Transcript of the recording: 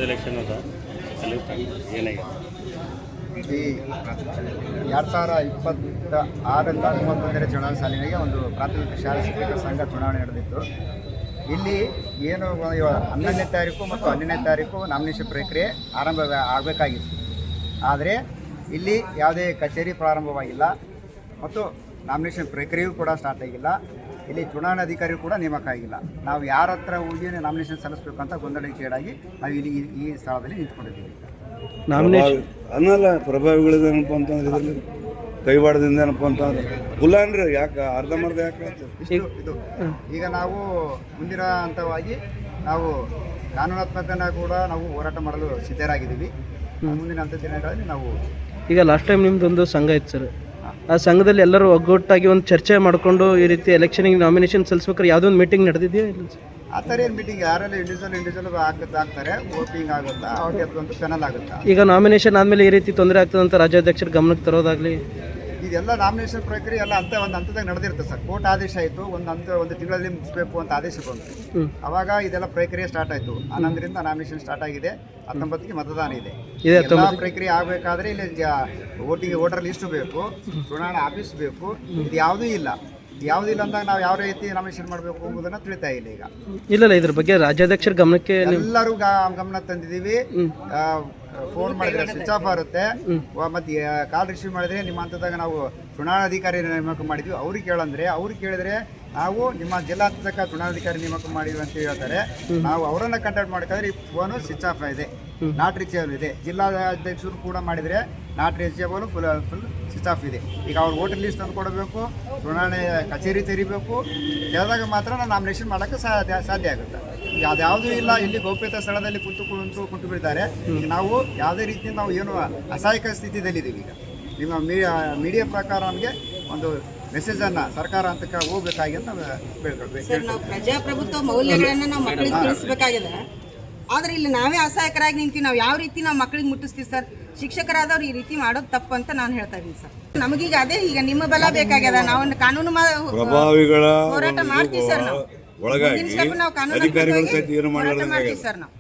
Election ಅದ ಅಲ್ಲಿ ಏನಾಗಿದೆ ಈ 2026ರಿಂದ 31ನೇ ಚುನಾವಣಾ ಸಾಲಿನಾಗೆ ಒಂದು ಪ್ರಾಥಮಿಕ ಶಾಲಾ ಶಿಕ್ಷಕರ ಸಂಘ ಚುನಾವಣೆ ನಡೆದಿತ್ತು. ಇಲ್ಲಿ ಏನು 11ನೇ ತಾರೀಕು ಮತ್ತು 12ನೇ ತಾರೀಕು ನಾಮಿನೇಷನ್ ಪ್ರಕ್ರಿಯೆ ಆರಂಭ ಆಗಬೇಕಾಗಿತ್ತು. ಆದರೆ ಇಲ್ಲಿ ಯಾವುದೇ ಕಚೇರಿ ಪ್ರಾರಂಭವಾಗಿಲ್ಲ ಮತ್ತು ನಾಮಿನೇಷನ್ ಪ್ರಕ್ರಿಯೆಯೂ ಕೂಡ ಸ್ಟಾರ್ಟ್ ಆಗಿಲ್ಲ. ಇಲ್ಲಿ ಚುನಾವಣಾಧಿಕಾರಿ ಕೂಡ ನೇಮಕ ಆಗಿಲ್ಲ. ನಾವು ಯಾರ ಹತ್ರ ಹೋಗಿ ನಾಮಿನೇಷನ್ ಸಲ್ಲಿಸಬೇಕು ಅಂತ ಗೊಂದಲಕ್ಕೀಡಾಗಿ ನಾವು ಇಲ್ಲಿ ಈ ಸ್ಥಳದಲ್ಲಿ ನಿಂತ್ಕೊಂಡಿದ್ದೀವಿ. ನಾಮಿನೇಷನ್ ಅನ್ನಲ್ಲ ಪ್ರಭಾವಿಗಳೇನಪ್ಪ ಅಂತಂದ್ರೆ ಇದರಲ್ಲಿ ಕೈವಾಡದಿಂದ ಏನಪ್ಪ ಅಂತಂದ್ರೆ ಗುಲಾನ್ರಿ ಯಾಕೆ ಅರ್ಧಂಬರ್ಧ ಯಾಕೆ ಇದು ಈಗ ನಾವು ಮುಂದಿನ ಹಂತವಾಗಿ ನಾವು ಕಾನೂನಾತ್ಮಕನ ಕೂಡ ನಾವು ಹೋರಾಟ ಮಾಡಲು ಸಿದ್ಧರಾಗಿದ್ದೀವಿ. ಮುಂದಿನ ಹಂತ ದಿನಗಳಲ್ಲಿ ನಾವು ಈಗ ಲಾಸ್ಟ್ ಟೈಮ್ ನಿಮ್ದೊಂದು ಸಂಘ ಇತ್ತು ಸರ್, ಆ ಸಂಘದಲ್ಲಿ ಎಲ್ಲರೂ ಒಗ್ಗಟ್ಟಾಗಿ ಒಂದು ಚರ್ಚೆ ಮಾಡಿಕೊಂಡು ಈ ರೀತಿ ಎಲೆಕ್ಷನಿಗೆ ನಾಮಿನೇಷನ್ ಸಲ್ಲಿಸ್ಬೇಕಾದ್ರೆ ಯಾವುದೋ ಒಂದು ಮೀಟಿಂಗ್ ನಡೆದಿದೆಯಾ ಇಲ್ಲ ಸರ್? ಆ ಥರ ಏನು ಮೀಟಿಂಗ್ ಯಾರೆಲ್ಲ ಇಂಡಿವಿಜುವಲ್ ಆಗ್ತಾರೆ, ವೋಟಿಂಗ್ ಆಗುತ್ತಾ ಅವ್ರಿಗೆ ಅದೊಂದು ಪೆನಲ್ ಆಗುತ್ತಾ? ಈಗ ನಾಮಿನೇಷನ್ ಆದಮೇಲೆ ಈ ರೀತಿ ತೊಂದರೆ ಆಗ್ತದೆ ಅಂತ ರಾಜ್ಯಾಧ್ಯಕ್ಷರ ಗಮನಕ್ಕೆ ತರೋದಾಗಲಿ ಇದೆಲ್ಲ ನಾಮಿನೇಷನ್ ಪ್ರಕ್ರಿಯೆ ಎಲ್ಲ ಒಂದು ಹಂತದಾಗ ನಡೆದಿರುತ್ತೆ ಸರ್. ಕೋರ್ಟ್ ಆದೇಶ ಆಯಿತು, ಒಂದು ತಿಂಗಳಲ್ಲಿ ಮುಗಿಸ್ಬೇಕು ಅಂತ ಆದೇಶ ಬಂತು. ಅವಾಗ ಇದೆಲ್ಲ ಪ್ರಕ್ರಿಯೆ ಸ್ಟಾರ್ಟ್ ಆಯಿತು. 11ರಿಂದ ನಾಮಿನೇಷನ್ ಸ್ಟಾರ್ಟ್ ಆಗಿದೆ, 19ಗೆ ಮತದಾನ ಇದೆ. ಎಲ್ಲ ಪ್ರಕ್ರಿಯೆ ಆಗಬೇಕಾದ್ರೆ ಇಲ್ಲಿ ವೋಟರ್ ಲಿಸ್ಟ್ ಬೇಕು, ಚುನಾವಣಾ ಆಫೀಸ್ ಬೇಕು. ಇದು ಯಾವುದೂ ಇಲ್ಲ ಅಂದಾಗ ನಾವು ಯಾವ ರೀತಿ ನಾಮಿನೇಷನ್ ಮಾಡಬೇಕು ಎಂಬುದನ್ನು ತಿಳಿತಾ ಇಲ್ಲ. ಈಗ ಇಲ್ಲ ಇದ್ರ ಬಗ್ಗೆ ರಾಜ್ಯಾಧ್ಯಕ್ಷರ ಗಮನಕ್ಕೆ ಎಲ್ಲರೂ ಗಮನ ತಂದಿದ್ದೀವಿ. ಫೋನ್ ಮಾಡಿದ್ರೆ ಸ್ವಿಚ್ ಆಫ್ ಆಗುತ್ತೆ, ಮತ್ತೆ ಕಾಲ್ ರಿಸೀವ್ ಮಾಡಿದ್ರೆ ನಿಮ್ಮ ಹಂತದಾಗ ನಾವು ಚುನಾವಣಾಧಿಕಾರಿ ನೇಮಕ ಮಾಡಿದ್ವಿ. ಅವ್ರಿಗೆ ಕೇಳಿದ್ರೆ ನಾವು ನಿಮ್ಮ ಜಿಲ್ಲಾ ಹಂತದ ಚುನಾವಣಾಧಿಕಾರಿ ನೇಮಕ ಮಾಡಿದ್ವಿ ಅಂತ ಹೇಳ್ತಾರೆ. ನಾವು ಅವರನ್ನ ಕಾಂಟ್ಯಾಕ್ಟ್ ಮಾಡ್ಕೊಂಡ್ರೆ ಈ ಫೋನು ಸ್ವಿಚ್ ಆಫ್ ಇದೆ, ನಾಟ್ ರೀಚೇಬಲ್ ಇದೆ. ಜಿಲ್ಲಾಧ್ಯಕ್ಷರು ಕೂಡ ಮಾಡಿದರೆ not reachable full switch off ಇದೆ. ಈಗ ಅವ್ರು ವೋಟರ್ ಲಿಸ್ಟ್ ತಂದು ಕೊಡಬೇಕು, ಚುನಾವಣೆ ಕಚೇರಿ ತೆರಿಬೇಕು, ಕೇಳಿದಾಗ ಮಾತ್ರ ನಾವು ನಾಮಿನೇಷನ್ ಮಾಡೋಕ್ಕೆ ಸಾಧ್ಯ ಆಗುತ್ತೆ. ಈಗ ಅದ್ಯಾವುದೂ ಇಲ್ಲ, ಇಲ್ಲಿ ಗೌಪ್ಯತಾ ಸ್ಥಳದಲ್ಲಿ ಕುಂತು ಬಿಡ್ತಾರೆ. ಈಗ ನಾವು ಯಾವುದೇ ರೀತಿ ನಾವು ಏನು ಅಸಹಾಯಕ ಸ್ಥಿತಿಯಲ್ಲಿದ್ದೀವಿ. ಈಗ ನಿಮ್ಮ ಮೀಡಿಯಾ ಪ್ರಕಾರ ನಮಗೆ ಒಂದು ಮೆಸೇಜನ್ನು ಸರ್ಕಾರ ಹಂತಕ್ಕೆ ಹೋಗ್ಬೇಕಾಗಿ ಅಂತ ಬೇಡ್ಕೊಳ್ಬೇಕು. ಸರ್, ನಾವು ಪ್ರಜಾಪ್ರಭುತ್ವ ಮೌಲ್ಯಗಳನ್ನು ನಾವು ಮಕ್ಕಳಿಗೆ ತಿಳಿಸ್ಬೇಕಾಗಿದೆ. ಆದರೆ ಇಲ್ಲಿ ನಾವೇ ಅಸಹಾಯಕರಾಗಿ ನಿಂತೀವಿ. ನಾವು ಯಾವ ರೀತಿ ನಾವು ಮಕ್ಕಳಿಗೆ ಮುಟ್ಟಿಸ್ತೀವಿ ಸರ್? ಶಿಕ್ಷಕರಾದವ್ರು ಈ ರೀತಿ ಮಾಡೋದು ತಪ್ಪು ಅಂತ ನಾನು ಹೇಳ್ತಾ ಇದ್ದೀನಿ ಸರ್. ನಮಗೀಗ ಅದೇ ಈಗ ನಿಮ್ಮ ಬಲ ಬೇಕಾಗ್ಯದ. ನಾವು ಕಾನೂನು ಹೋರಾಟ ಮಾಡ್ತೀವಿ ಸರ್. ನಾವು ಕಾನೂನು ಹೋರಾಟ ಮಾಡ್ತೀವಿ ಸರ್ ನಾವು.